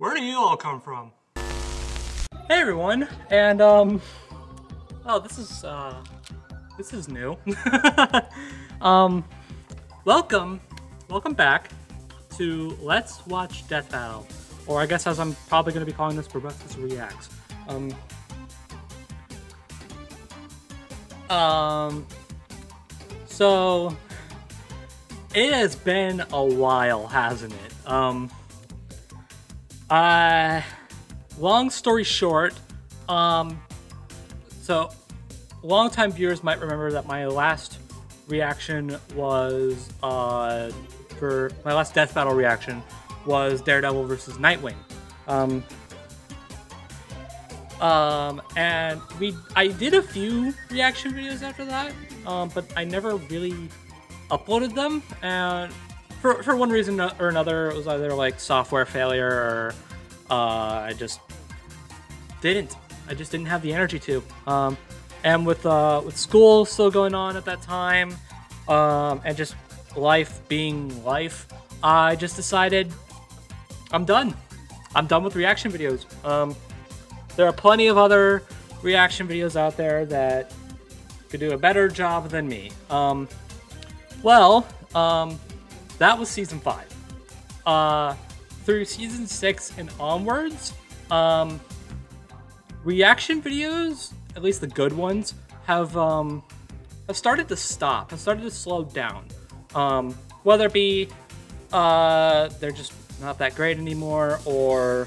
Where do you all come from? Hey everyone, and oh, this is new. Welcome back to Let's Watch Death Battle, or I guess as I'm probably going to be calling this, Brobuscus Reacts. So it has been a while, hasn't it? Long story short, so longtime viewers might remember that my last reaction was, for my last Death Battle reaction was Daredevil versus Nightwing. And I did a few reaction videos after that, but I never really uploaded them, and for one reason or another, it was either like software failure or I just didn't have the energy to. And with school still going on at that time, and just life being life, I just decided I'm done. I'm done with reaction videos. There are plenty of other reaction videos out there that could do a better job than me. That was season 5. Through season 6 and onwards, reaction videos, at least the good ones, have started to stop, have started to slow down. Whether it be they're just not that great anymore, or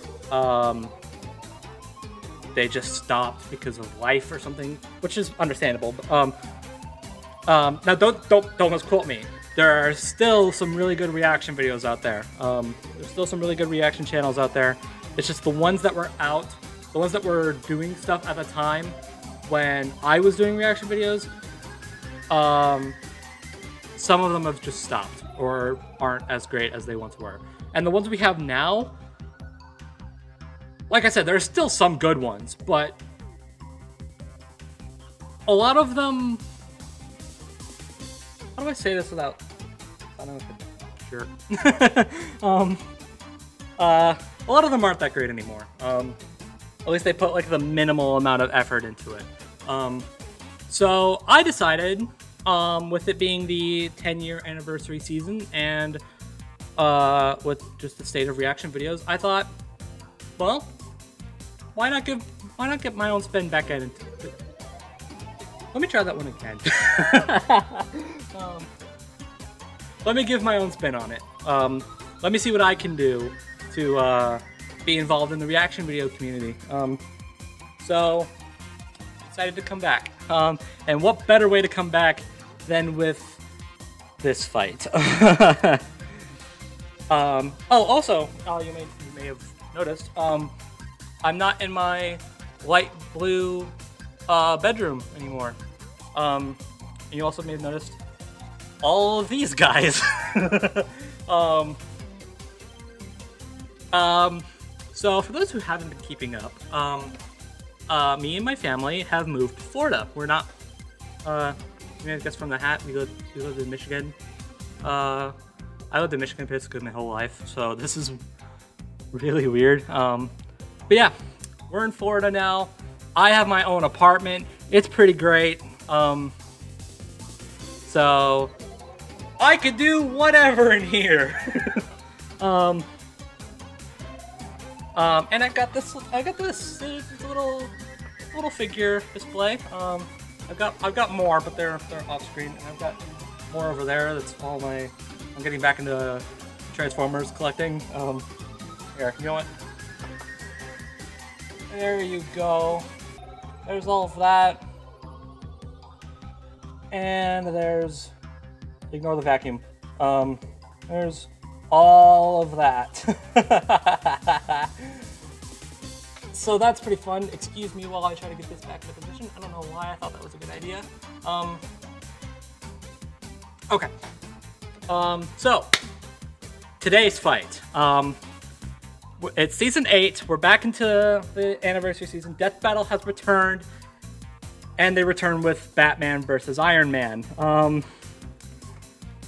they just stopped because of life or something, which is understandable. Now don't misquote me. There are still some really good reaction videos out there. There's still some really good reaction channels out there. It's just the ones that were out, the ones that were doing stuff at the time when I was doing reaction videos, some of them have just stopped or aren't as great as they once were. And the ones we have now, like I said, there's still some good ones, but a lot of them... How do I say this without sounding like a jerk? A lot of them aren't that great anymore. At least they put like the minimal amount of effort into it. So I decided, with it being the 10-year anniversary season and with just the state of reaction videos, I thought, well, why not get my own spin back into it? Let me try that one again. Let me give my own spin on it. Let me see what I can do to be involved in the reaction video community. So, decided to come back. And what better way to come back than with this fight? Also, you may have noticed, I'm not in my light blue bedroom anymore. And you also may have noticed all of these guys. So for those who haven't been keeping up, me and my family have moved to Florida. We're not, you may have guessed from the hat, we lived in Michigan. I lived in Michigan basically my whole life, so this is really weird. But yeah, we're in Florida now. I have my own apartment. It's pretty great. So I could do whatever in here. And I got this little figure display. I've got more, but they're off screen, and I've got more over there. That's all my. I'm getting back into Transformers collecting. Here, you know what? There you go. There's all of that. And there's... Ignore the vacuum. There's all of that. So that's pretty fun. Excuse me while I try to get this back into position. I don't know why I thought that was a good idea. Okay. So, today's fight. It's season 8. We're back into the anniversary season. Death Battle has returned, and they return with Batman versus Iron Man.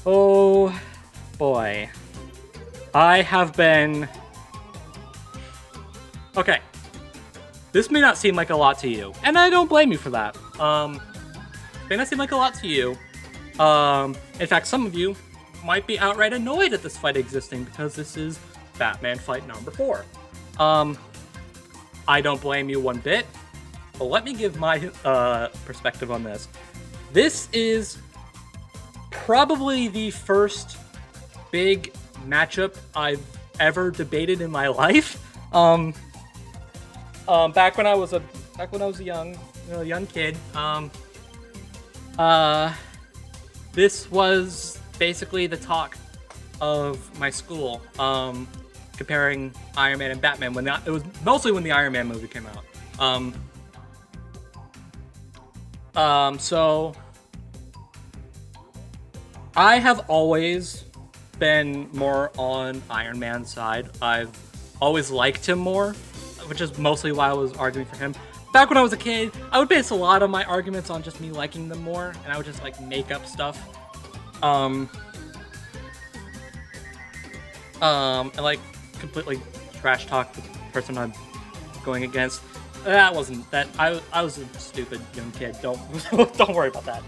Oh boy, I have been Okay. This may not seem like a lot to you, and I don't blame you for that. May not seem like a lot to you. In fact, some of you might be outright annoyed at this fight existing because this is Batman fight number 4. I don't blame you one bit, but let me give my perspective on this. This is probably the first big matchup I've ever debated in my life. Back when I was a young kid, this was basically the talk of my school, comparing Iron Man and Batman. It was mostly when the Iron Man movie came out. So I have always been more on Iron Man's side. I've always liked him more, which is mostly why I was arguing for him. Back when I was a kid, I would base a lot of my arguments on just me liking them more, and I would just like make up stuff. And like completely trash talk the person I'm going against. That wasn't that. I was a stupid young kid. Don't worry about that.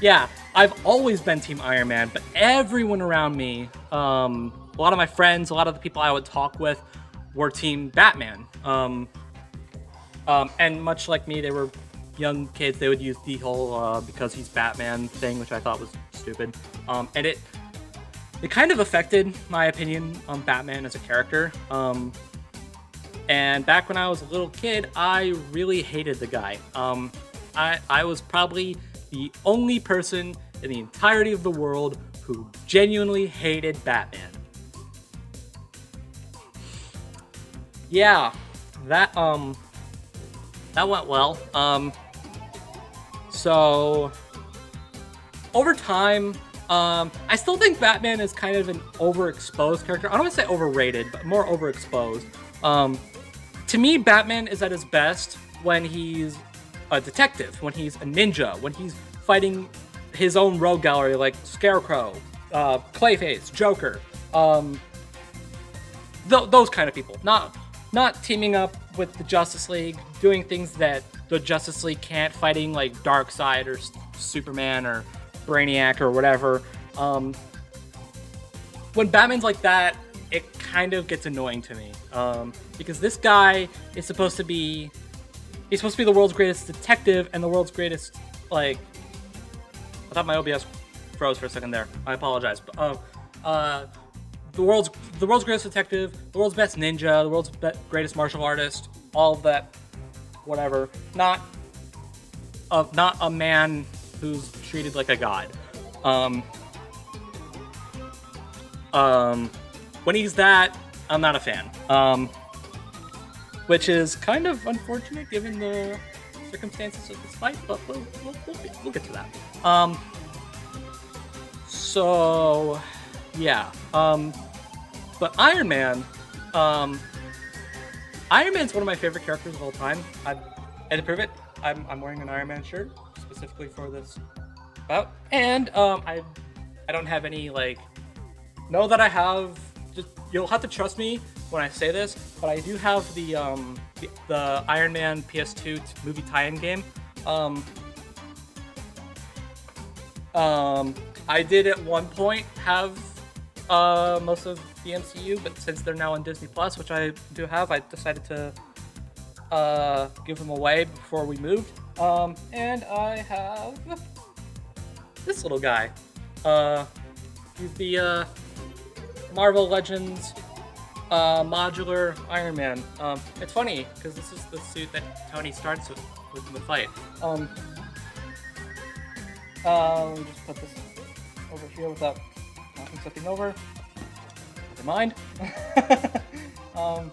Yeah, I've always been Team Iron Man, but everyone around me, a lot of my friends, a lot of the people I would talk with, were Team Batman. And much like me, they were young kids. They would use the whole because he's Batman thing, which I thought was stupid. And it kind of affected my opinion on Batman as a character. And back when I was a little kid, I really hated the guy. I was probably the only person in the entirety of the world who genuinely hated Batman. Yeah, that went well. So over time, I still think Batman is kind of an overexposed character. I don't want to say overrated, but more overexposed. To me, Batman is at his best when he's a detective, when he's a ninja, when he's fighting his own rogue gallery like Scarecrow, Clayface, Joker, those kind of people. Not teaming up with the Justice League, doing things that the Justice League can't, fighting like Darkseid or Superman or Brainiac or whatever. When Batman's like that, it kind of gets annoying to me, because this guy is supposed to be the world's greatest detective and the world's greatest, like, I thought my OBS froze for a second there. I apologize. But, the world's greatest detective, the world's best ninja, the world's greatest martial artist, all of that, whatever. Not a man who's treated like a god. When he's that, I'm not a fan. Which is kind of unfortunate given the circumstances of this fight, but we'll get to that. So yeah. But Iron Man, Iron Man's one of my favorite characters of all time. And to prove it, I'm wearing an Iron Man shirt specifically for this bout. And I don't have any, like, know that I have. Just, you'll have to trust me when I say this, but I do have the Iron Man PS2 movie tie-in game. I did at one point have most of the MCU, but since they're now on Disney Plus, which I do have, I decided to give them away before we moved. And I have this little guy. He's the Marvel Legends modular Iron Man. It's funny because this is the suit that Tony starts with in the fight. Let me just put this over here without knocking something over. Never mind. I'll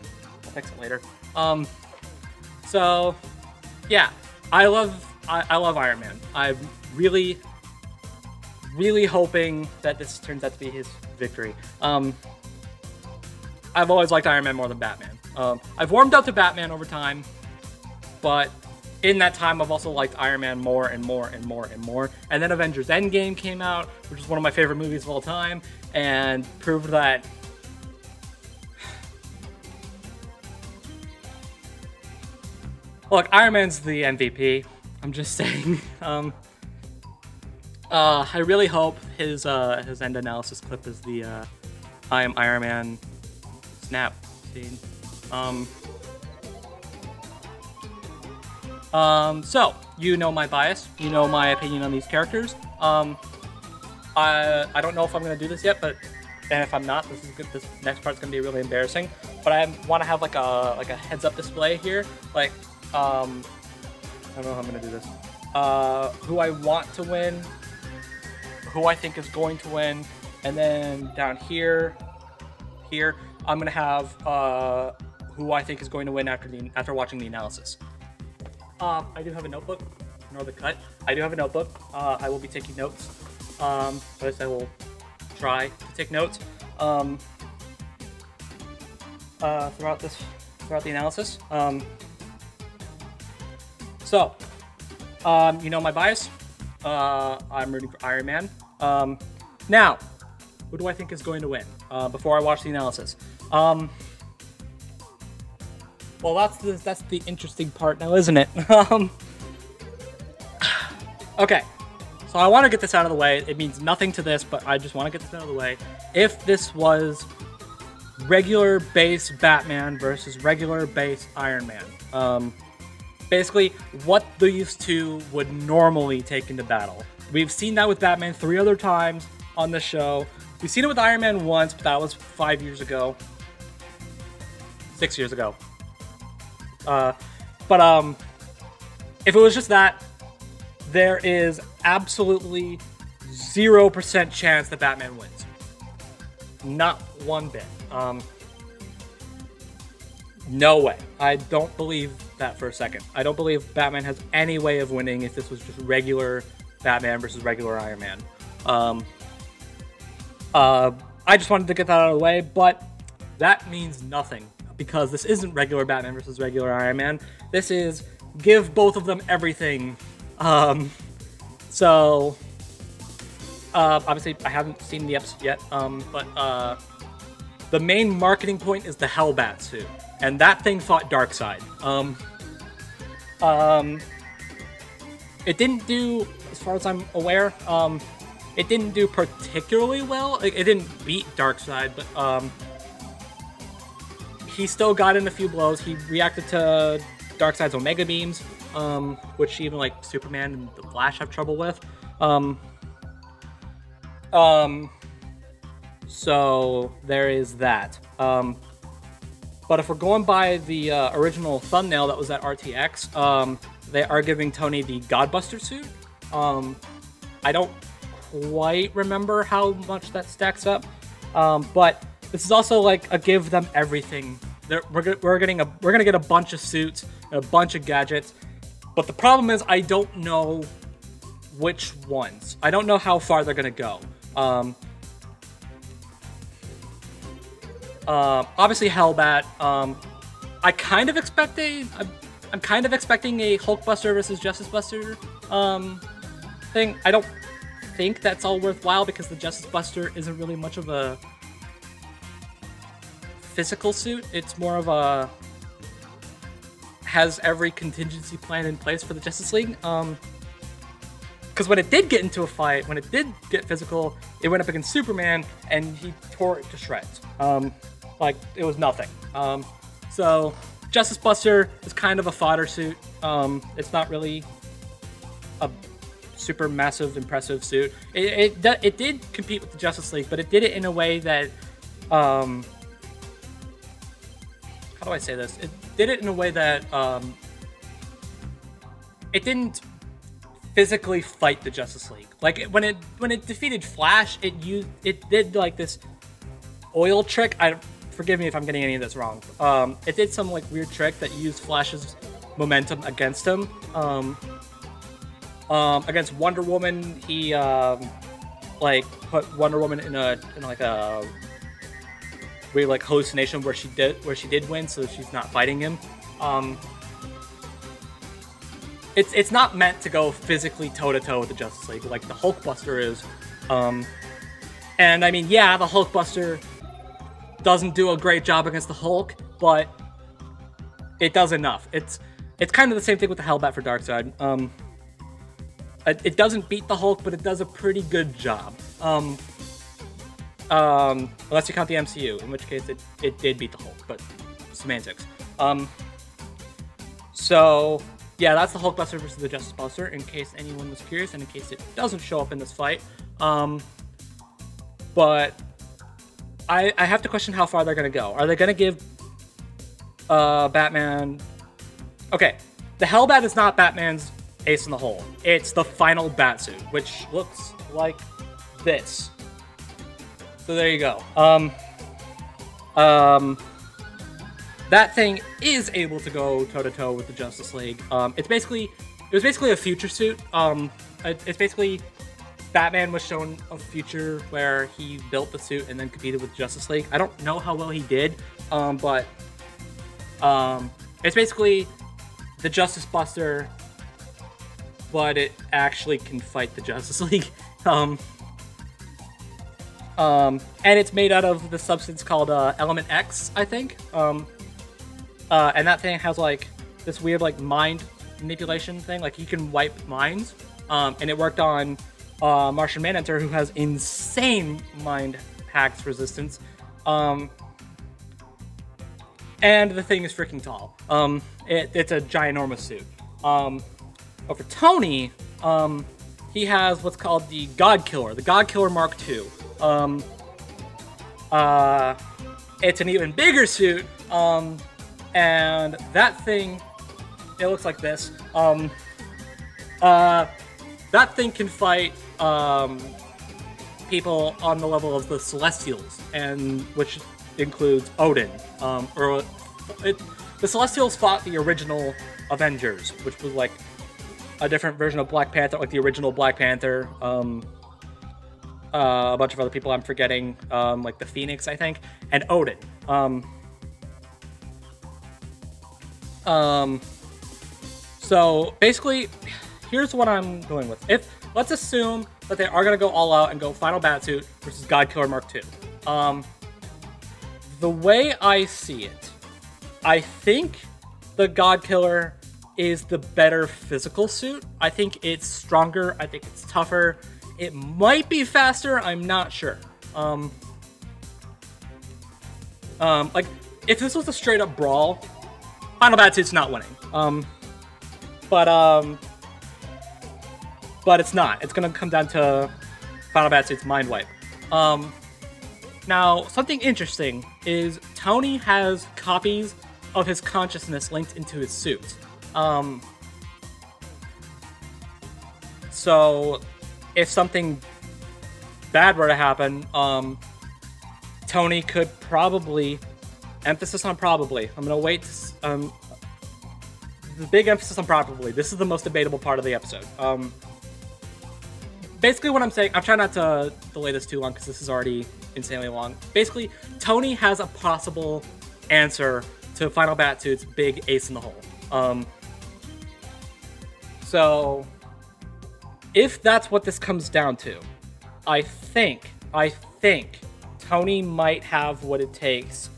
fix it later. So yeah, I love Iron Man. I'm really hoping that this turns out to be his victory. I've always liked Iron Man more than Batman. I've warmed up to Batman over time, but in that time, I've also liked Iron Man more and more and more and more. And then Avengers Endgame came out, which is one of my favorite movies of all time, and proved that Look, Iron Man's the MVP. I'm just saying. I really hope his end analysis clip is the I am Iron Man snap scene. So you know my bias. You know my opinion on these characters. I don't know if I'm gonna do this yet, but and if I'm not, this is good. This next part's gonna be really embarrassing. But I want to have like a heads-up display here. Like I don't know how I'm gonna do this. Who I want to win, who I think is going to win, and then down here, I'm gonna have who I think is going to win after watching the analysis. I do have a notebook. Ignore the cut. I do have a notebook. I will be taking notes. At least I will try to take notes throughout the analysis. So, you know my bias. I'm rooting for Iron Man. Now, who do I think is going to win? Before I watch the analysis. Well, that's the interesting part now, isn't it? Okay, so I want to get this out of the way. It means nothing to this, but I just want to get this out of the way. If this was regular base Batman versus regular base Iron Man, basically what these two would normally take into battle. We've seen that with Batman 3 other times on the show. We've seen it with Iron Man once, but that was 5 years ago. 6 years ago. If it was just that, there is absolutely 0% chance that Batman wins. Not one bit. No way. I don't believe that for a second. I don't believe Batman has any way of winning if this was just regular Batman versus regular Iron Man. I just wanted to get that out of the way, but that means nothing because this isn't regular Batman versus regular Iron Man. This is give both of them everything. Obviously I haven't seen the episode yet, but the main marketing point is the Hellbat suit, and that thing fought Darkseid. It didn't do, as far as I'm aware, it didn't do particularly well. It didn't beat Darkseid, but he still got in a few blows. He reacted to Darkseid's Omega Beams, which even like Superman and the Flash have trouble with. So there is that. But if we're going by the original thumbnail that was at RTX, they are giving Tony the Godbuster suit. I don't quite remember how much that stacks up, but this is also like a give them everything. We're gonna get a bunch of suits, a bunch of gadgets, but the problem is I don't know which ones. I don't know how far they're gonna go. Obviously Hellbat. I'm kind of expecting a Hulkbuster versus Justice Buster thing. I don't think that's all worthwhile because the Justice Buster isn't really much of a physical suit. It's more of a has every contingency plan in place for the Justice League. Because when it did get into a fight, when it did get physical, it went up against Superman and he tore it to shreds. Like it was nothing. So Justice Buster is kind of a fodder suit. It's not really a super massive, impressive suit. It did compete with the Justice League, but it did it in a way that, how do I say this? It did it in a way that it didn't physically fight the Justice League. Like when it defeated Flash, it did like this oil trick. Forgive me if I'm getting any of this wrong. It did some like weird trick that used Flash's momentum against him. Against Wonder Woman, he like put Wonder Woman in like a weird like hallucination where she did win, so she's not fighting him. It's not meant to go physically toe to toe with the Justice League like the Hulkbuster is. And I mean, yeah, the Hulkbuster doesn't do a great job against the Hulk, but it does enough. it's kind of the same thing with the Hellbat for Darkseid. It doesn't beat the Hulk, but it does a pretty good job. Unless you count the MCU, in which case it did beat the Hulk, but semantics. So yeah, that's the Hulkbuster versus the Justice Buster, in case anyone was curious, and in case it doesn't show up in this fight. But I have to question how far they're gonna go. Are they gonna give Batman? Okay, the Hellbat is not Batman's ace in the hole. It's the final Batsuit, which looks like this. So there you go. That thing is able to go toe-to-toe with the Justice League. It was basically a future suit. It's basically Batman was shown a future where he built the suit and then competed with Justice League. I don't know how well he did, but it's basically the Justice Buster, but it actually can fight the Justice League. And it's made out of the substance called Element X, I think. And that thing has like this weird like mind manipulation thing. Like you can wipe minds. And it worked on Martian Manhunter, who has insane mind hacks resistance. And the thing is freaking tall. It's a ginormous suit. But for Tony, he has what's called the God Killer, the God Killer Mark II. It's an even bigger suit, and that thing, it looks like this. That thing can fight people on the level of the Celestials, and which includes Odin. The Celestials fought the original Avengers, which was like a different version of Black Panther, like the original Black Panther. A bunch of other people I'm forgetting, like the Phoenix, I think, and Odin. So basically, here's what I'm going with. Let's assume that they are gonna go all out and go Final Batsuit versus God Killer Mark II. The way I see it, I think the God Killer is the better physical suit. I think it's stronger. I think it's tougher. It might be faster. I'm not sure. Like if this was a straight up brawl, Final Batsuit's not winning. But it's not. It's gonna come down to Final Batsuit's mind wipe. Now something interesting is Tony has copies of his consciousness linked into his suit. So if something bad were to happen, Tony could probably, emphasis on probably, I'm gonna wait, the big emphasis on probably, this is the most debatable part of the episode. Basically what I'm saying, I'm trying not to delay this too long because this is already insanely long. Basically, Tony has a possible answer to Final Batsuit's big ace in the hole. So if that's what this comes down to, I think Tony might have what it takes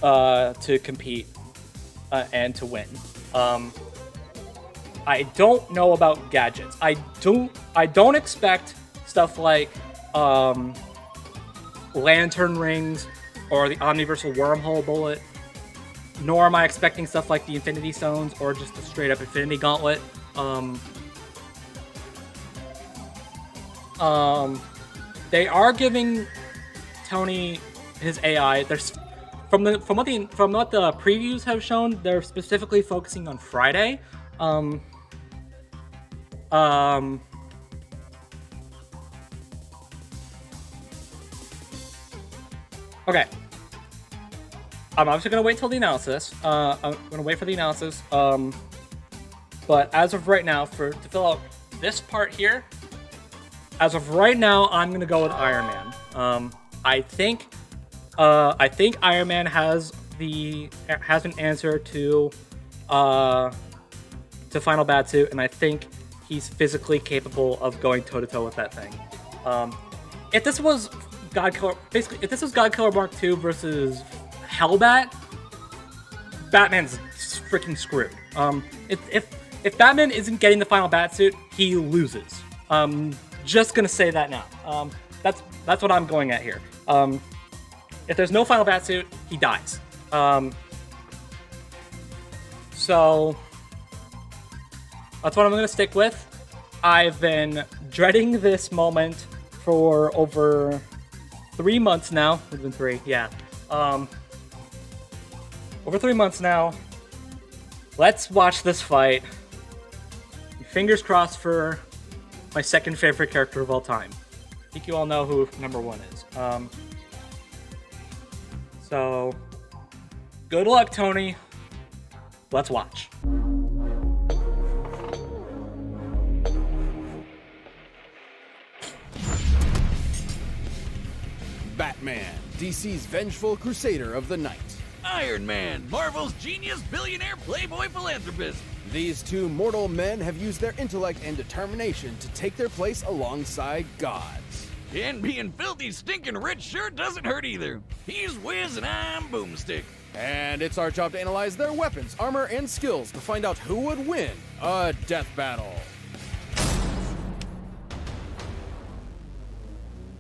to compete and to win. I don't know about gadgets. I don't expect stuff like lantern rings or the omniversal wormhole bullet, nor am I expecting stuff like the Infinity Stones or just the straight up Infinity Gauntlet. They are giving Tony his AI. There's from what the previews have shown, they're specifically focusing on Friday. Okay. I'm obviously gonna wait till the analysis. I'm gonna wait for the analysis. But as of right now, to fill out this part here, as of right now, I'm gonna go with Iron Man. I think Iron Man has an answer to Final Batsuit, and I think he's physically capable of going toe to toe with that thing. If this was God Killer Mark II versus Hellbat, Batman's freaking screwed. If Batman isn't getting the final Batsuit, he loses. Just gonna say that now. That's what I'm going at here. If there's no final Batsuit, he dies. So that's what I'm gonna stick with. I've been dreading this moment for over 3 months now. It's been 3, yeah. Over 3 months now. Let's watch this fight. Fingers crossed for my second favorite character of all time. I think you all know who number 1 is. So, good luck, Tony. Let's watch. Batman, DC's vengeful crusader of the night. Iron Man, Marvel's genius billionaire playboy philanthropist. These two mortal men have used their intellect and determination to take their place alongside gods. And being filthy, stinking rich sure doesn't hurt either. He's Wiz and I'm Boomstick. And it's our job to analyze their weapons, armor, and skills to find out who would win a death battle.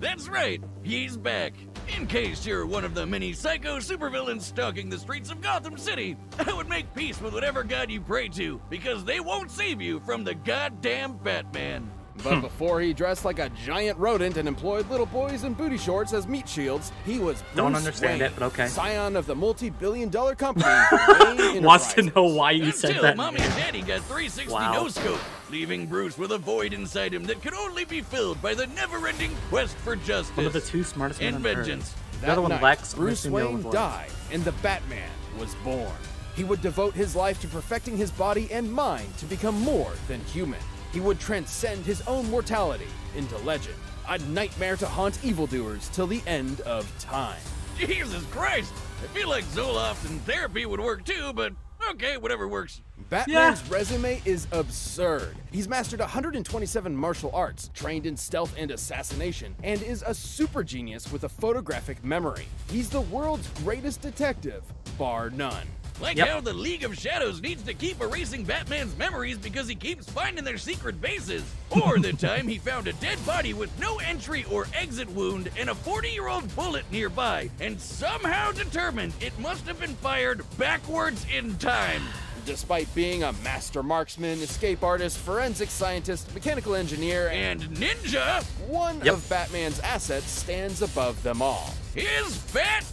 That's right, he's back. In case you're one of the many psycho supervillains stalking the streets of Gotham City, I would make peace with whatever god you pray to, because they won't save you from the goddamn Batman. But before he dressed like a giant rodent and employed little boys in booty shorts as meat shields, he was Don't Bruce understand Wayne, it, but okay. scion of the multi-billion-dollar company Wayne Wants to Enterprises. know why you said Until that. Mommy and Daddy got 360 Wow. no-scope, leaving Bruce with a void inside him that could only be filled by the never-ending quest for justice One of the 2 smartest men and on Earth. vengeance. The other one, night, Lex. I'm Bruce assuming the other Wayne one's Lex. died, and the Batman was born. He would devote his life to perfecting his body and mind to become more than human. He would transcend his own mortality into legend, a nightmare to haunt evildoers till the end of time. Jesus Christ! I feel like Zoloft and therapy would work too, but okay, whatever works. Batman's resume is absurd. He's mastered 127 martial arts, trained in stealth and assassination, and is a super genius with a photographic memory. He's the world's greatest detective, bar none. Like how the League of Shadows needs to keep erasing Batman's memories because he keeps finding their secret bases. Or the time he found a dead body with no entry or exit wound and a 40-year-old bullet nearby, and somehow determined it must have been fired backwards in time. Despite being a master marksman, escape artist, forensic scientist, mechanical engineer, And ninja, one of Batman's assets stands above them all. his fat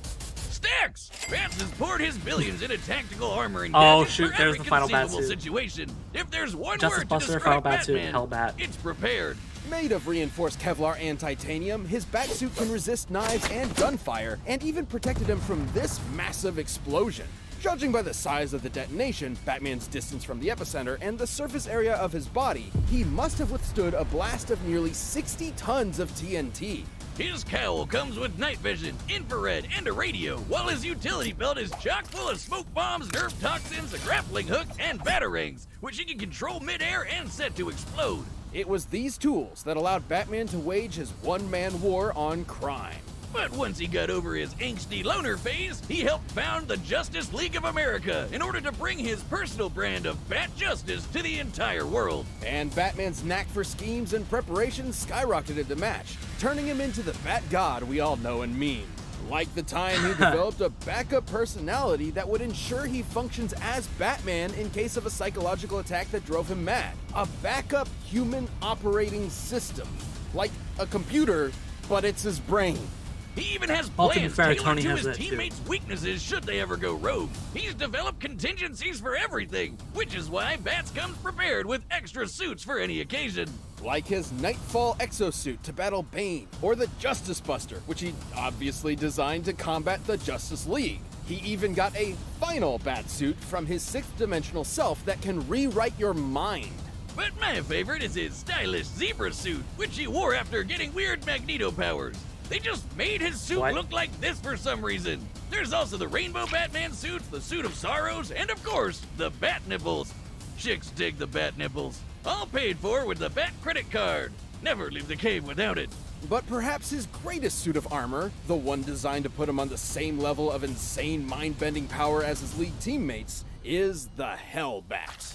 stacks. Bats has poured his billions into tactical armor and Oh, gadgets shoot, for there's every the final conceivable Batsuit. situation. If there's one Justice word Buster, to describe final Batsuit, Batman, Hellbat. it's prepared. Made of reinforced Kevlar and titanium, his Batsuit can resist knives and gunfire, and even protected him from this massive explosion. Judging by the size of the detonation, Batman's distance from the epicenter, and the surface area of his body, he must have withstood a blast of nearly 60 tons of TNT. His cowl comes with night vision, infrared, and a radio, while his utility belt is chock full of smoke bombs, nerve toxins, a grappling hook, and batarangs, which he can control midair and set to explode. It was these tools that allowed Batman to wage his one-man war on crime. But once he got over his angsty loner phase, he helped found the Justice League of America in order to bring his personal brand of Bat Justice to the entire world. And Batman's knack for schemes and preparation skyrocketed the match, turning him into the Bat God we all know and mean. Like the time he developed a backup personality that would ensure he functions as Batman in case of a psychological attack that drove him mad. A backup human operating system. Like a computer, but it's his brain. He even has Well, to be plans fair, tailored Tony to has his that too. teammates' weaknesses should they ever go rogue. He's developed contingencies for everything, which is why Bats comes prepared with extra suits for any occasion. Like his Nightfall exosuit to battle Bane, or the Justice Buster, which he obviously designed to combat the Justice League. He even got a final Batsuit from his sixth dimensional self that can rewrite your mind. But my favorite is his stylish zebra suit, which he wore after getting weird Magneto powers. They just made his suit look like this for some reason. There's also the Rainbow Batman suits, the Suit of Sorrows, and of course, the Bat Nipples. Chicks dig the Bat Nipples. All paid for with the Bat credit card. Never leave the cave without it. But perhaps his greatest suit of armor, the one designed to put him on the same level of insane mind-bending power as his League teammates, is the Hellbat.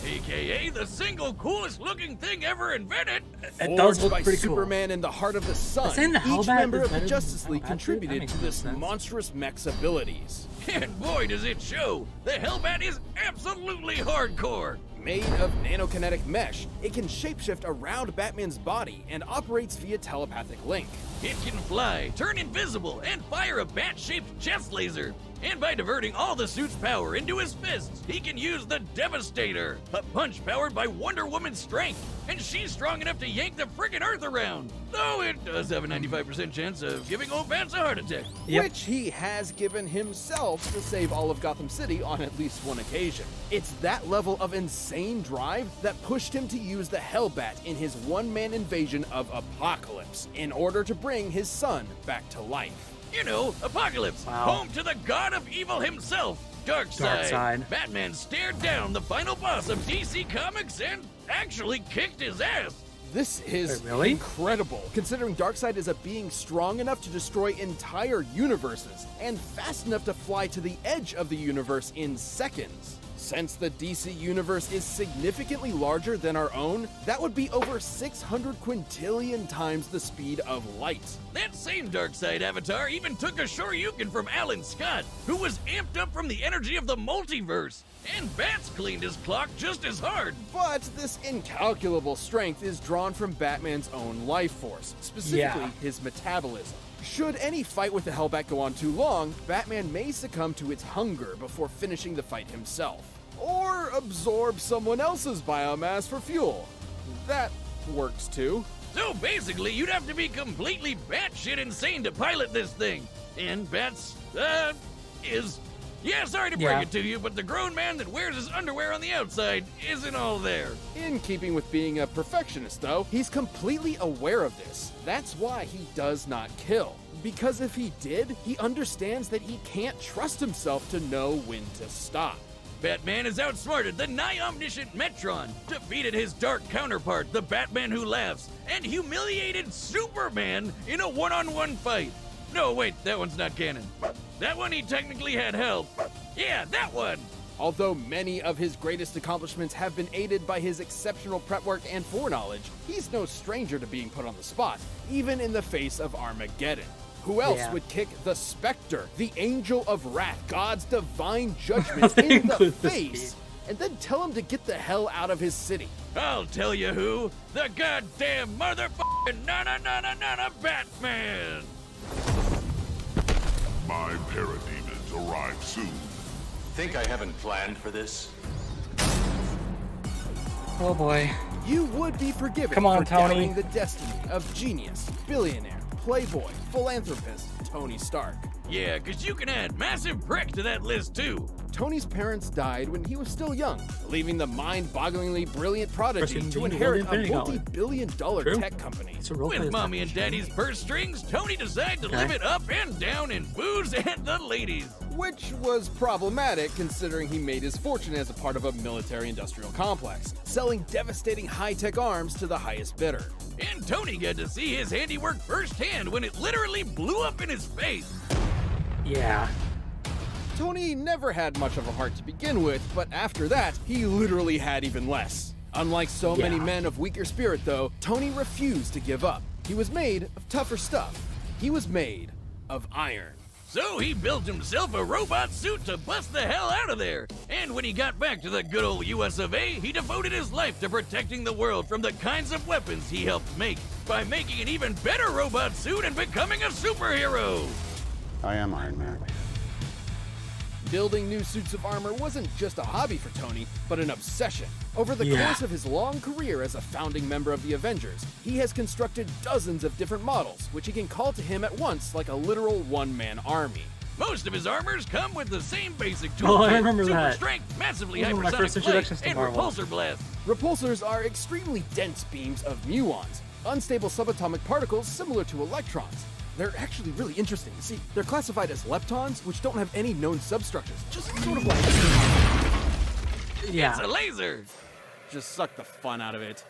AKA the single coolest looking thing ever invented. It does look by pretty cool. Superman in the heart of the sun, saying the each Hellbat member is of the better Justice than League Hellbat, contributed dude? to That makes this sense. monstrous mech's abilities. And boy, does it show. The Hellbat is absolutely hardcore. Made of nanokinetic mesh, it can shapeshift around Batman's body and operates via telepathic link. It can fly, turn invisible, and fire a bat-shaped chest laser. And by diverting all the suit's power into his fists, he can use the Devastator, a punch powered by Wonder Woman's strength. And she's strong enough to yank the friggin' Earth around. Though it does have a 95% chance of giving old Bats a heart attack. Yep. Which he has given himself to save all of Gotham City on at least one occasion. It's that level of insane drive that pushed him to use the Hellbat in his one-man invasion of Apocalypse in order to bring his son back to life. You know, Apocalypse, Wow. home to the god of evil himself, Darkseid. Darkseid. Batman stared down the final boss of DC Comics and actually kicked his ass. This is Wait, really? incredible, considering Darkseid is a being strong enough to destroy entire universes and fast enough to fly to the edge of the universe in seconds. Since the DC universe is significantly larger than our own, that would be over 600 quintillion times the speed of light. That same Darkseid avatar even took a Shoryuken from Alan Scott, who was amped up from the energy of the multiverse. And Bats cleaned his clock just as hard. But this incalculable strength is drawn from Batman's own life force, specifically Yeah. his metabolism. Should any fight with the Hellbat go on too long, Batman may succumb to its hunger before finishing the fight himself. Or absorb someone else's biomass for fuel. That works too. So basically, you'd have to be completely batshit insane to pilot this thing. And Bats, is... Yeah, sorry to break Yeah. it to you, but the grown man that wears his underwear on the outside isn't all there. In keeping with being a perfectionist, though, he's completely aware of this. That's why he does not kill. Because if he did, he understands that he can't trust himself to know when to stop. Batman has outsmarted the nigh-omniscient Metron, defeated his dark counterpart, the Batman Who Laughs, and humiliated Superman in a one-on-one fight. No, wait, that one's not canon. That one he technically had help. Yeah, that one! Although many of his greatest accomplishments have been aided by his exceptional prep work and foreknowledge, he's no stranger to being put on the spot, even in the face of Armageddon. Who else Yeah. would kick the Spectre, the Angel of Wrath, God's divine judgment, in the Include the face, speed. and then tell him to get the hell out of his city? I'll tell you who. The goddamn motherfucking na-na-na-na-na Batman! My parademons arrive soon. Think I haven't planned for this? Oh boy. You would be forgiven Come on, for Tony. doubting the destiny of genius, billionaire, playboy, philanthropist, Tony Stark. Yeah, 'cause you can add massive prick to that list too. Tony's parents died when he was still young, leaving the mind-bogglingly brilliant prodigy Person to being inherit a Infinity Gauntlet. multi-billion-dollar True. tech company. It's a real With place. mommy and daddy's purse strings, Tony decided to live it up and down in booze and the ladies. Which was problematic considering he made his fortune as a part of a military-industrial complex, selling devastating high-tech arms to the highest bidder. And Tony got to see his handiwork firsthand when it literally blew up in his face. Yeah. Tony never had much of a heart to begin with, but after that, he literally had even less. Unlike so many Yeah. men of weaker spirit, though, Tony refused to give up. He was made of tougher stuff. He was made of iron. So he built himself a robot suit to bust the hell out of there. And when he got back to the good old US of A, he devoted his life to protecting the world from the kinds of weapons he helped make by making an even better robot suit and becoming a superhero. I am Iron Man. Building new suits of armor wasn't just a hobby for Tony, but an obsession. Over the Yeah. course of his long career as a founding member of the Avengers, he has constructed dozens of different models, which he can call to him at once like a literal one-man army. Most of his armors come with the same basic Oh, toolkit, I remember super that. strength, massively One of my hypersonic first flight, introductions to and Marvel. repulsor blast. Repulsors are extremely dense beams of muons, unstable subatomic particles similar to electrons. They're actually really interesting. See, they're classified as leptons, which don't have any known substructures. Just sort of like... It's a Yeah. laser. Just suck the fun out of it.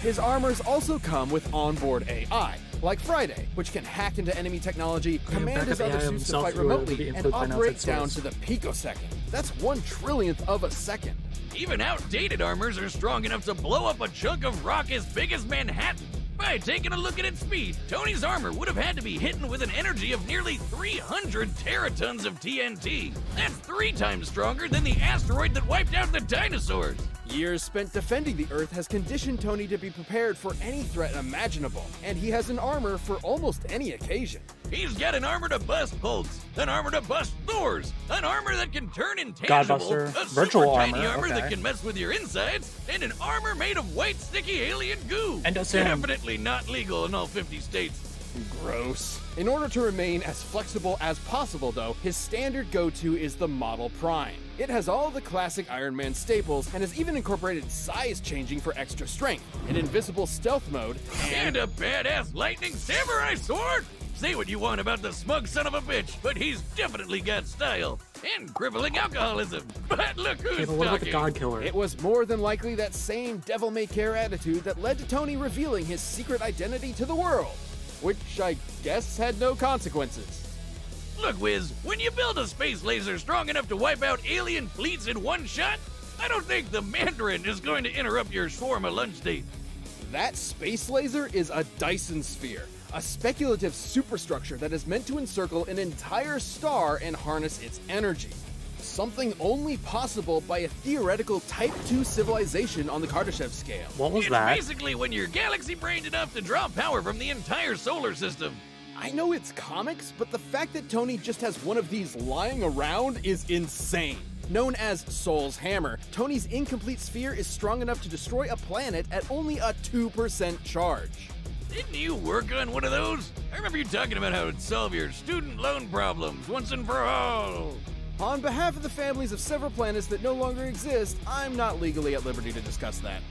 His armors also come with onboard AI, like Friday, which can hack into enemy technology, command his other suits to fight remotely, and operate down to the picosecond. That's 1/1,000,000th of a second. Even outdated armors are strong enough to blow up a chunk of rock as big as Manhattan. By taking a look at its speed, Tony's armor would have had to be hidden with an energy of nearly 300 teratons of TNT. That's 3 times stronger than the asteroid that wiped out the dinosaurs. Years spent defending the Earth has conditioned Tony to be prepared for any threat imaginable, and he has an armor for almost any occasion. He's got an armor to bust Hulks, an armor to bust Thors, an armor that can turn intangible, Godbuster, a virtual super tiny armor, armor that okay. can mess with your insides, and an armor made of white sticky alien goo. Endosim. Definitely not legal in all 50 states. Gross. In order to remain as flexible as possible, though, his standard go-to is the Model Prime. It has all the classic Iron Man staples and has even incorporated size changing for extra strength, an invisible stealth mode, And a badass lightning samurai sword? Say what you want about the smug son of a bitch, but he's definitely got style. And crippling alcoholism. But look who's Okay, but what about the talking. God Killer? It was more than likely that same devil-may-care attitude that led to Tony revealing his secret identity to the world, which I guess had no consequences. Look, Wiz, when you build a space laser strong enough to wipe out alien fleets in one shot, I don't think the Mandarin is going to interrupt your shawarma lunch date. That space laser is a Dyson sphere, a speculative superstructure that is meant to encircle an entire star and harness its energy. Something only possible by a theoretical Type 2 civilization on the Kardashev scale. What was It's that? basically when you're galaxy-brained enough to draw power from the entire solar system. I know it's comics, but the fact that Tony just has one of these lying around is insane. Known as Soul's Hammer, Tony's incomplete sphere is strong enough to destroy a planet at only a 2% charge. Didn't you work on one of those? I remember you talking about how it'd solve your student loan problems once and for all. On behalf of the families of several planets that no longer exist, I'm not legally at liberty to discuss that.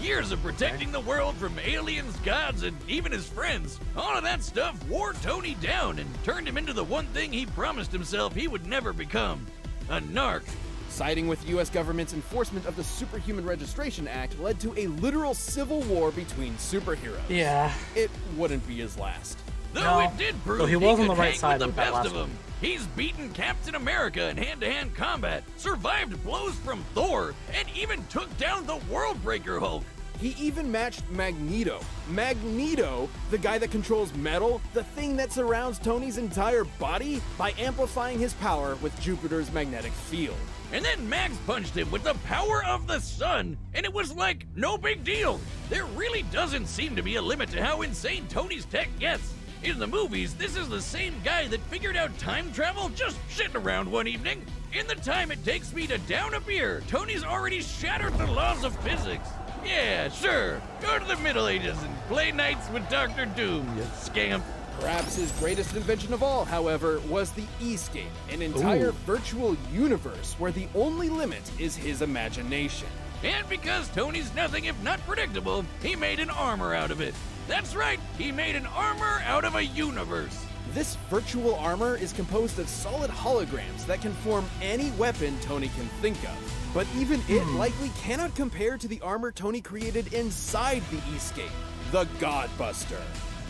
Years of protecting the world from aliens, gods, and even his friends. All of that stuff wore Tony down and turned him into the one thing he promised himself he would never become. A narc. Siding with the US government's enforcement of the Superhuman Registration Act led to a literal civil war between superheroes. Yeah. It wouldn't be his last. Though No. it did prove Though he was on could the right hang side with with the that best last of them. He's beaten Captain America in hand-to-hand combat, survived blows from Thor, and even took down the Worldbreaker Hulk. He even matched Magneto. Magneto, the guy that controls metal, the thing that surrounds Tony's entire body, by amplifying his power with Jupiter's magnetic field. And then Max punched him with the power of the sun, and it was like, no big deal. There really doesn't seem to be a limit to how insane Tony's tech gets. In the movies, this is the same guy that figured out time travel just sitting around one evening. In the time it takes me to down a beer, Tony's already shattered the laws of physics. Yeah, sure, go to the Middle Ages and play knights with Dr. Doom, you scamp. Perhaps his greatest invention of all, however, was the E-scape, an entire virtual universe where the only limit is his imagination. And because Tony's nothing if not predictable, he made an armor out of it. That's right, he made an armor out of a universe. This virtual armor is composed of solid holograms that can form any weapon Tony can think of. But even it likely cannot compare to the armor Tony created inside the E-scape, the Godbuster.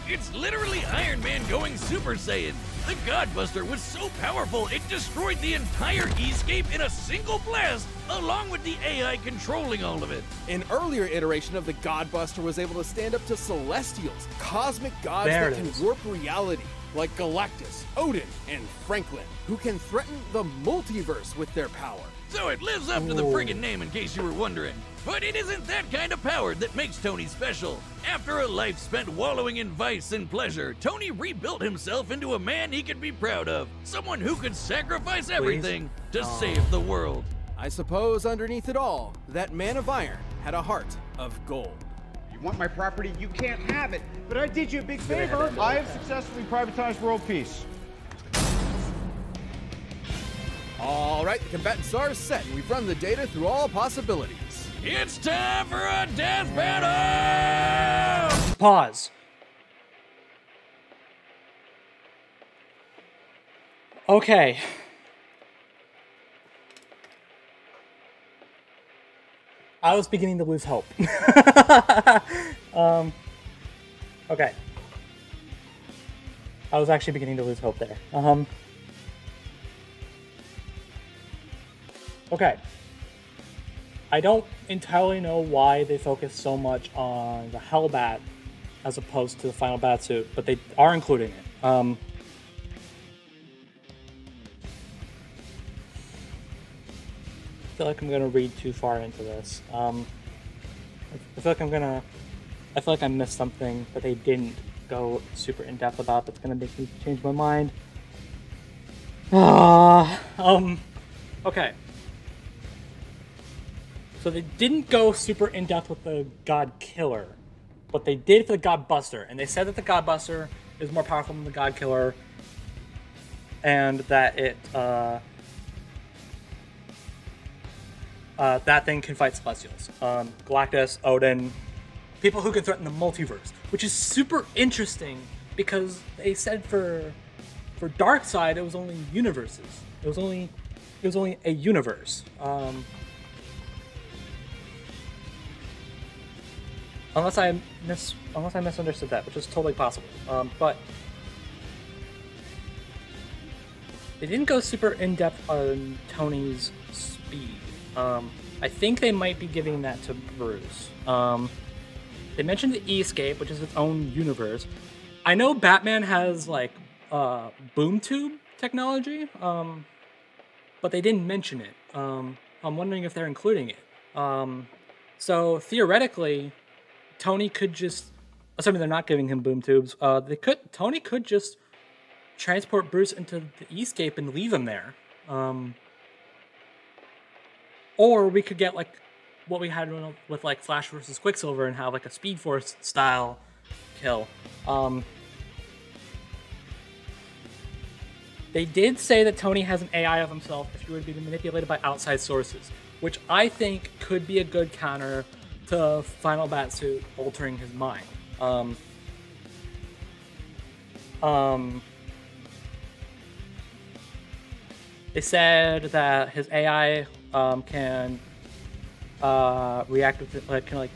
It's literally Iron Man going Super Saiyan. The Godbuster was so powerful it destroyed the entire E-scape in a single blast, along with the AI controlling all of it. An earlier iteration of the Godbuster was able to stand up to Celestials, cosmic gods There that it can is. warp reality, like Galactus, Odin, and Franklin, who can threaten the multiverse with their power. So it lives up to the friggin' name in case you were wondering. But it isn't that kind of power that makes Tony special. After a life spent wallowing in vice and pleasure, Tony rebuilt himself into a man he could be proud of. Someone who could sacrifice everything to save the world. I suppose underneath it all, that man of iron had a heart of gold. You want my property? You can't have it. But I did you a big favor. I have successfully privatized world peace. All right, the combatants are set, and we've run the data through all possibilities. It's time for a death battle! Pause. Okay. I was beginning to lose hope. Okay. I was actually beginning to lose hope there. Okay. I don't entirely know why they focus so much on the Hellbat as opposed to the final Batsuit, but they are including it. I feel like I'm gonna read too far into this. I feel like I missed something that they didn't go super in depth about. That's gonna make me change my mind. Okay. So they didn't go super in depth with the God Killer, but they did for the God Buster, and they said that the God Buster is more powerful than the God Killer, and that it that thing can fight Celestials, Galactus, Odin, people who can threaten the multiverse, which is super interesting because they said for Darkseid it was only universes. It was only a universe. Unless I misunderstood that, which is totally possible. But they didn't go super in depth on Tony's speed. I think they might be giving that to Bruce. They mentioned the E-Escape, which is its own universe. I know Batman has like boom tube technology, but they didn't mention it. I'm wondering if they're including it. So theoretically, Tony could just, assuming they're not giving him boom tubes, Tony could just transport Bruce into the E-Escape and leave him there. Or we could get like what we had with like Flash versus Quicksilver and have like a Speed Force style kill. They did say that Tony has an AI of himself if he were to be manipulated by outside sources, which I think could be a good counter to Final Batsuit altering his mind. They said that his AI can react with can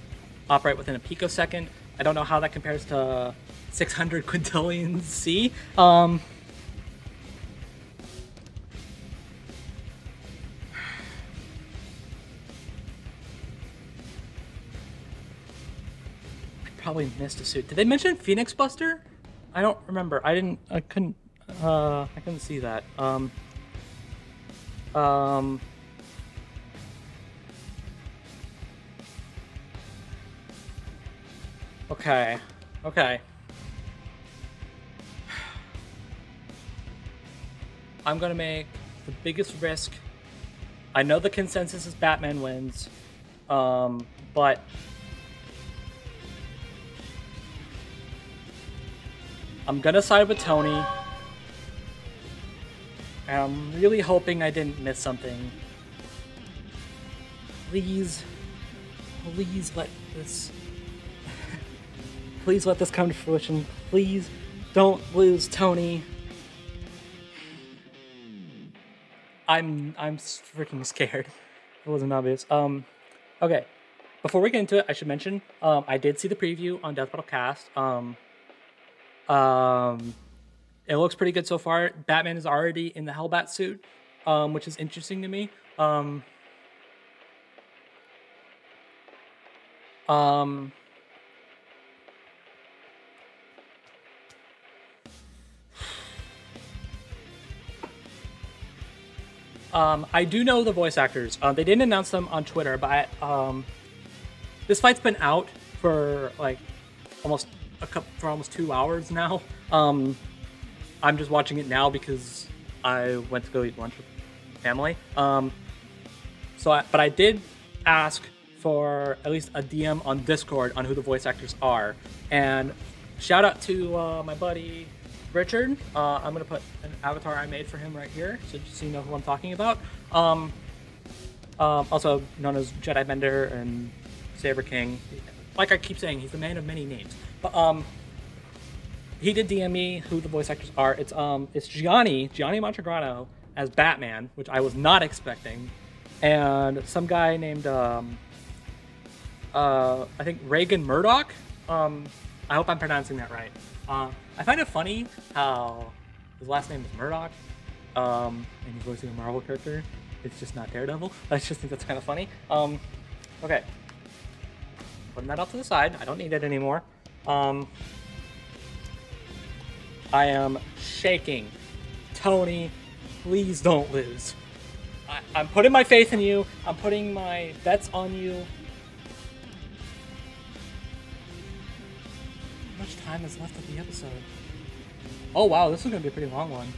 operate within a picosecond. I don't know how that compares to 600 quintillion C. I probably missed a suit. Did they mention Phoenix Buster? I don't remember. I couldn't see that. Okay. I'm gonna make the biggest risk. I know the consensus is Batman wins, but I'm gonna side with Tony. And I'm really hoping I didn't miss something. Please let this... Please let this come to fruition. Please don't lose Tony. I'm freaking scared. It wasn't obvious. Okay. Before we get into it, I should mention, I did see the preview on Death Battle Cast. It looks pretty good so far. Batman is already in the Hellbat suit, which is interesting to me. I do know the voice actors. They didn't announce them on Twitter, but this fight's been out for like almost 2 hours now. I'm just watching it now because I went to go eat lunch with family. But I did ask for at least a DM on Discord on who the voice actors are, and shout out to my buddy Richard. I'm gonna put an avatar I made for him right here, so just so you know who I'm talking about. Also known as Jedi Bender and Saber King. Like I keep saying, he's the man of many names. But he did DM me who the voice actors are. It's Gianni Montegrano as Batman, which I was not expecting, and some guy named I think Reagan Murdoch. I hope I'm pronouncing that right. I find it funny how his last name is Murdoch, and he's voicing a Marvel character. It's just not Daredevil. I just think that's kind of funny. Okay. Putting that off to the side. I don't need it anymore. I am shaking. Tony, please don't lose. I'm putting my faith in you. I'm putting my bets on you. How much time is left of the episode? Oh wow, this is going to be a pretty long one.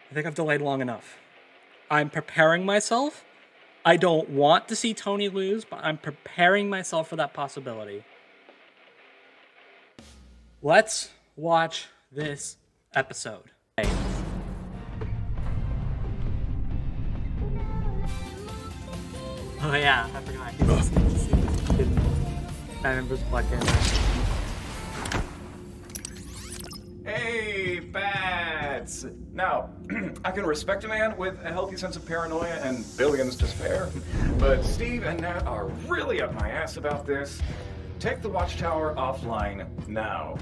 I think I've delayed long enough. I'm preparing myself. I don't want to see Tony lose, but I'm preparing myself for that possibility. Let's watch this episode. Hey. Oh yeah, I forgot. He's listening to see Batman vs. Black Panther. Hey, Bats! Now, I can respect a man with a healthy sense of paranoia and billions to spare, but Steve and Nat are really up my ass about this. Take the Watchtower offline now.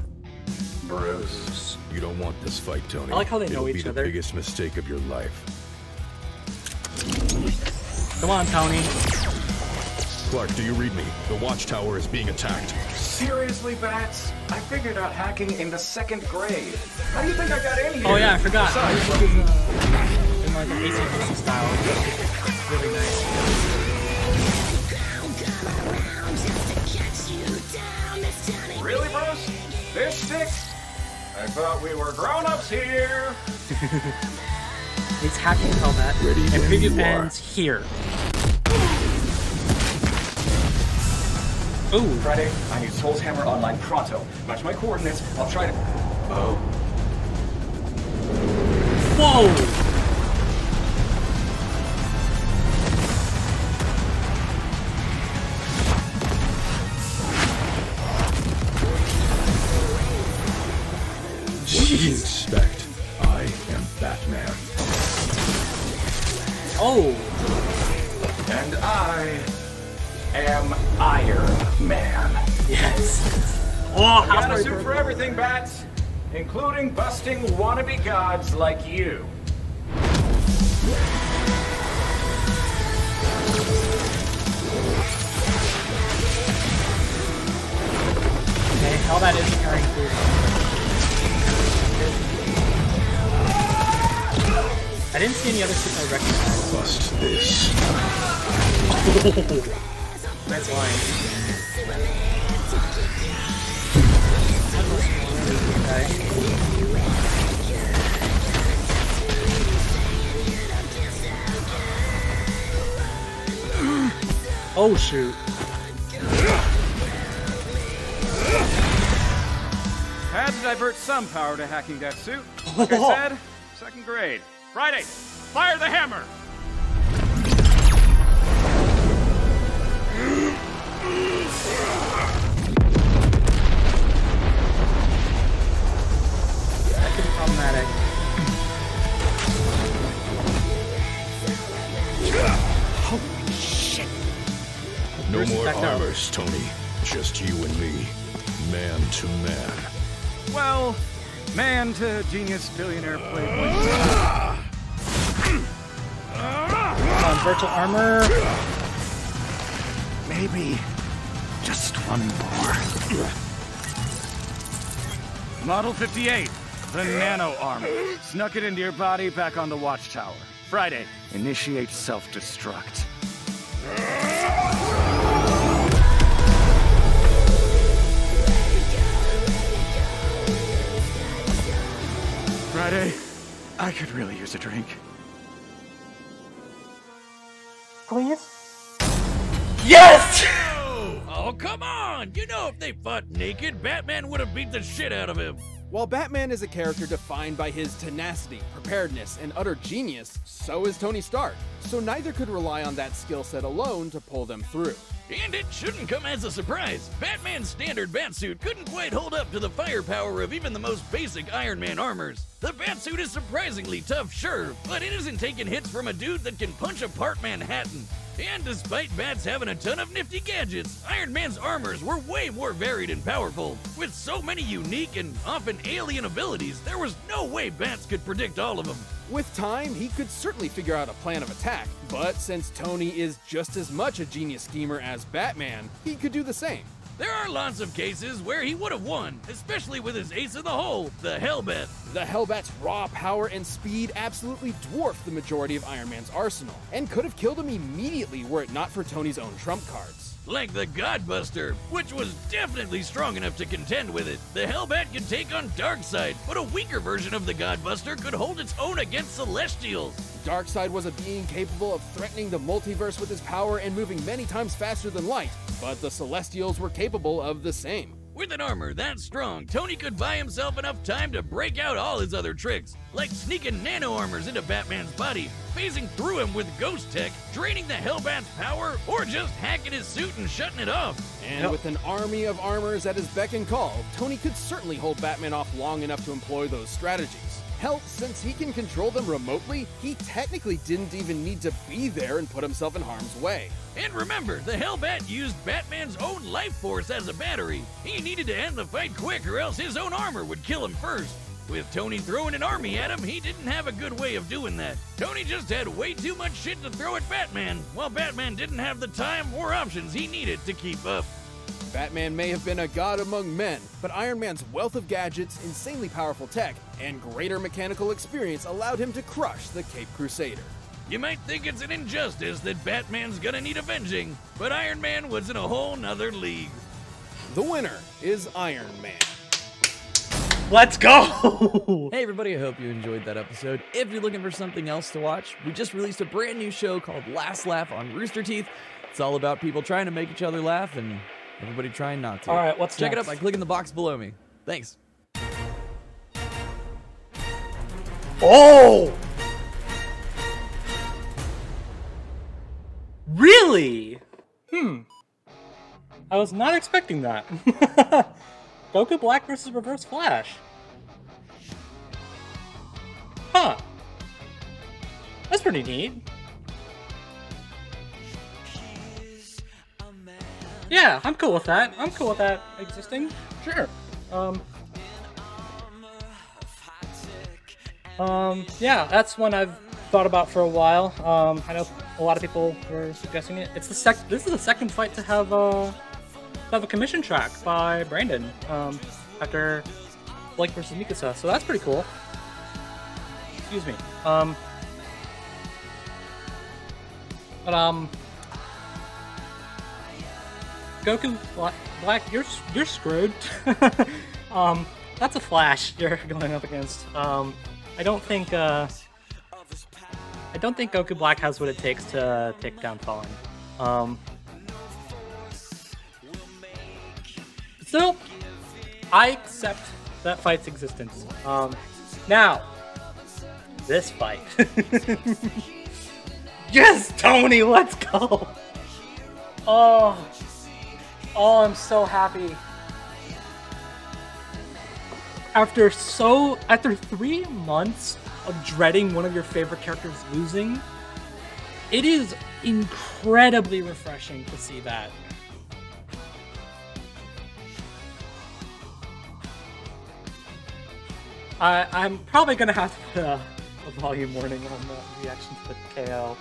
Bruce, you don't want this fight, Tony. I like how they know each It'll be other. the biggest mistake of your life. Come on, Tony. Clark, do you read me? The Watchtower is being attacked. Seriously, Bats? I figured out hacking in the 2nd grade. How do you think I got in here? Oh yeah, I forgot. Besides, This is in like an AC/DC style. Really nice. really, Bruce? This sticks? I thought we were grown-ups here. It's hacking combat, Ready and when preview you are. ends here. Ooh. Friday, I need Soul's Hammer online pronto. Match my coordinates. I'll try to... Oh. Whoa! What do you expect? I am Batman. Oh! And I am Iron Man. Yes! Oh, Got a halfway suit through. for everything, Bats. Including busting wannabe gods like you. Okay, how that is carrying through. I didn't see any other suits I recognized. Bust this. That's lying. Oh shoot. Had to divert some power to hacking that suit. Like I said, 2nd grade. Friday, fire the hammer! That could be problematic. Holy shit. No Bruce is more back down. armors, Tony. Just you and me. Man to man. Well, man to genius billionaire playboy. Come on, virtual armor. Maybe just one more. Model 58, the nano armor. Snuck it into your body back on the Watchtower. Friday, initiate self-destruct. Friday, I could really use a drink. Please? Yes! Oh, come on! You know if they fought naked, Batman would have beat the shit out of him. While Batman is a character defined by his tenacity, preparedness, and utter genius, so is Tony Stark. So neither could rely on that skill set alone to pull them through. And it shouldn't come as a surprise. Batman's standard batsuit couldn't quite hold up to the firepower of even the most basic Iron Man armors. The batsuit is surprisingly tough, sure, but it isn't taking hits from a dude that can punch apart Manhattan. And despite bats having a ton of nifty gadgets, Iron Man's armors were way more varied and powerful. With so many unique and often alien abilities, there was no way bats could predict all of them. With time, he could certainly figure out a plan of attack, but since Tony is just as much a genius schemer as Batman, he could do the same. There are lots of cases where he would have won, especially with his ace in the hole, the Hellbat. The Hellbat's raw power and speed absolutely dwarfed the majority of Iron Man's arsenal, and could have killed him immediately were it not for Tony's own trump cards. Like the Godbuster, which was definitely strong enough to contend with it. The Hellbat could take on Darkseid, but a weaker version of the Godbuster could hold its own against Celestials. Darkseid was a being capable of threatening the multiverse with his power and moving many times faster than light, but the Celestials were capable of the same. With an armor that strong, Tony could buy himself enough time to break out all his other tricks, like sneaking nano armors into Batman's body, phasing through him with ghost tech, draining the Hellbat's power, or just hacking his suit and shutting it off. And with an army of armors at his beck and call, Tony could certainly hold Batman off long enough to employ those strategies. Hell, since he can control them remotely, he technically didn't even need to be there and put himself in harm's way. And remember, the Hellbat used Batman's own life force as a battery. He needed to end the fight quick or else his own armor would kill him first. With Tony throwing an army at him, he didn't have a good way of doing that. Tony just had way too much shit to throw at Batman, while Batman didn't have the time or options he needed to keep up. Batman may have been a god among men, but Iron Man's wealth of gadgets, insanely powerful tech, and greater mechanical experience allowed him to crush the Caped Crusader. You might think it's an injustice that Batman's gonna need avenging, but Iron Man was in a whole nother league. The winner is Iron Man. Let's go! Hey everybody, I hope you enjoyed that episode. If you're looking for something else to watch, we just released a brand new show called Last Laugh on Rooster Teeth. It's all about people trying to make each other laugh and everybody trying not to. All right, what's Check next? it out by clicking the box below me. Thanks. Oh! Really? I was not expecting that. Goku Black versus Reverse Flash. Huh. That's pretty neat. Yeah, I'm cool with that. I'm cool with that existing. Sure. Yeah, that's one I've thought about for a while. I know a lot of people were suggesting it. It's this is the second fight to have a commission track by Brandon after Blake versus Mikasa, so that's pretty cool. Excuse me. Goku Black, you're screwed. That's a Flash you're going up against. I don't think Goku Black has what it takes to take down Fallen. Still, I accept that fight's existence. Now, this fight. Yes, Tony, let's go. Oh, I'm so happy. After 3 months of dreading one of your favorite characters losing, it is incredibly refreshing to see that. I'm probably gonna have to put a volume warning on the reaction to the KO.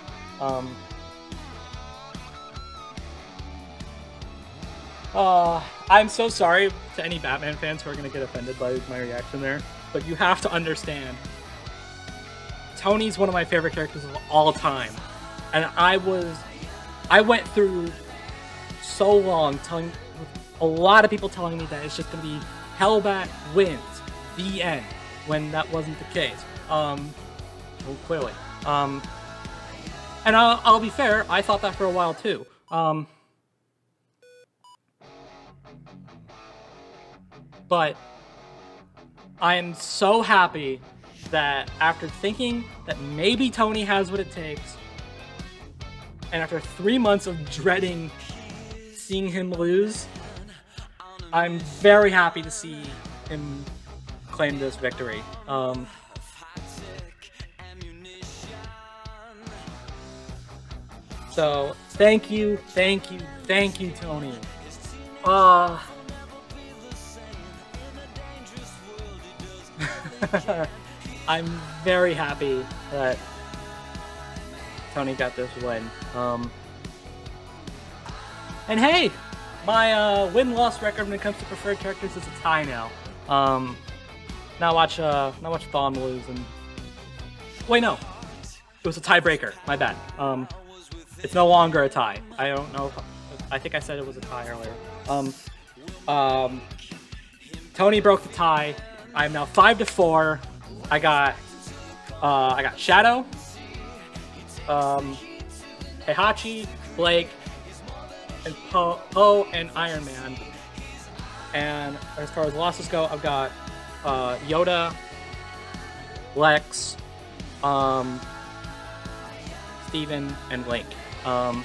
I'm so sorry to any Batman fans who are gonna get offended by my reaction there, but you have to understand, Tony's one of my favorite characters of all time, and I went through so long telling a lot of people telling me that it's just gonna be Hellbat wins, the end, when that wasn't the case. Well, clearly. And I'll be fair, I thought that for a while too. But I'm so happy that after thinking that maybe Tony has what it takes, and after 3 months of dreading seeing him lose, I'm very happy to see him claim this victory. So thank you, Tony. I'm very happy that Tony got this win. And hey, my win-loss record when it comes to preferred characters is a tie now. Now watch Thawne lose and wait, no, it was a tiebreaker. My bad. It's no longer a tie. I don't know. I think I said it was a tie earlier. Tony broke the tie. I'm now 5-4. I got Shadow, Heihachi, Blake, and Poe and Iron Man. And as far as losses go, I've got Yoda, Lex, Steven, and Link. The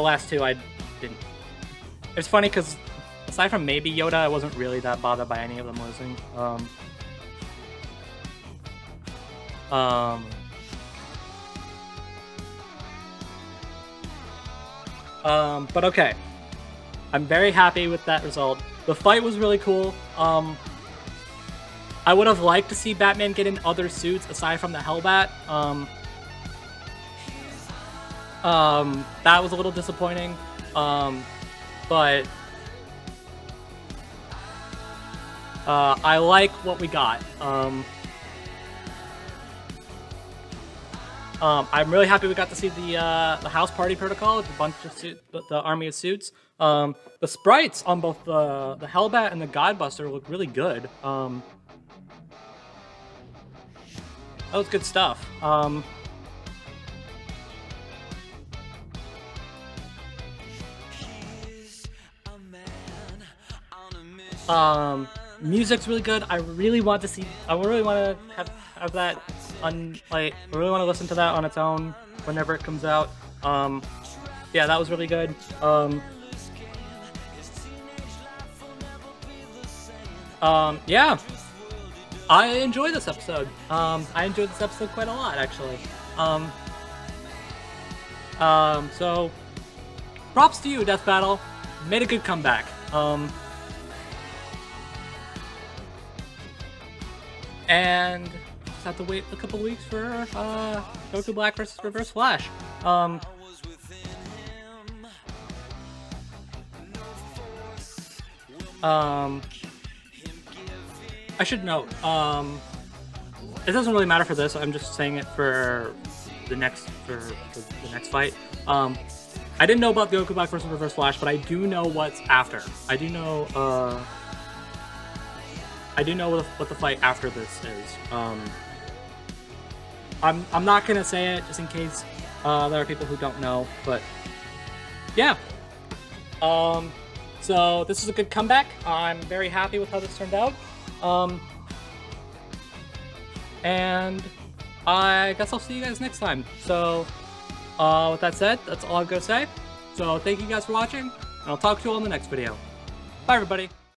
last two I didn't. It's funny because aside from maybe Yoda, I wasn't really that bothered by any of them losing. But okay. I'm very happy with that result. The fight was really cool. I would have liked to see Batman get in other suits aside from the Hellbat. That was a little disappointing. But I like what we got. I'm really happy we got to see the House Party Protocol with a bunch of the army of suits. The sprites on both the Hellbat and the Godbuster look really good. That was good stuff. Music's really good. I really want to have that I really want to listen to that on its own whenever it comes out. Yeah, that was really good. Yeah, I enjoyed this episode. I enjoyed this episode quite a lot, actually. So props to you, Death Battle. Made a good comeback. And just have to wait a couple weeks for Goku Black versus Reverse Flash. I should note, it doesn't really matter for this. I'm just saying it for the next fight. I didn't know about the Goku Black versus Reverse Flash, but I do know what's after. I do know what the fight after this is. I'm not gonna say it just in case there are people who don't know, but yeah. So this is a good comeback. I'm very happy with how this turned out. And I guess I'll see you guys next time. So with that said, that's all I'm gonna say. So thank you guys for watching, and I'll talk to you all in the next video. Bye, everybody.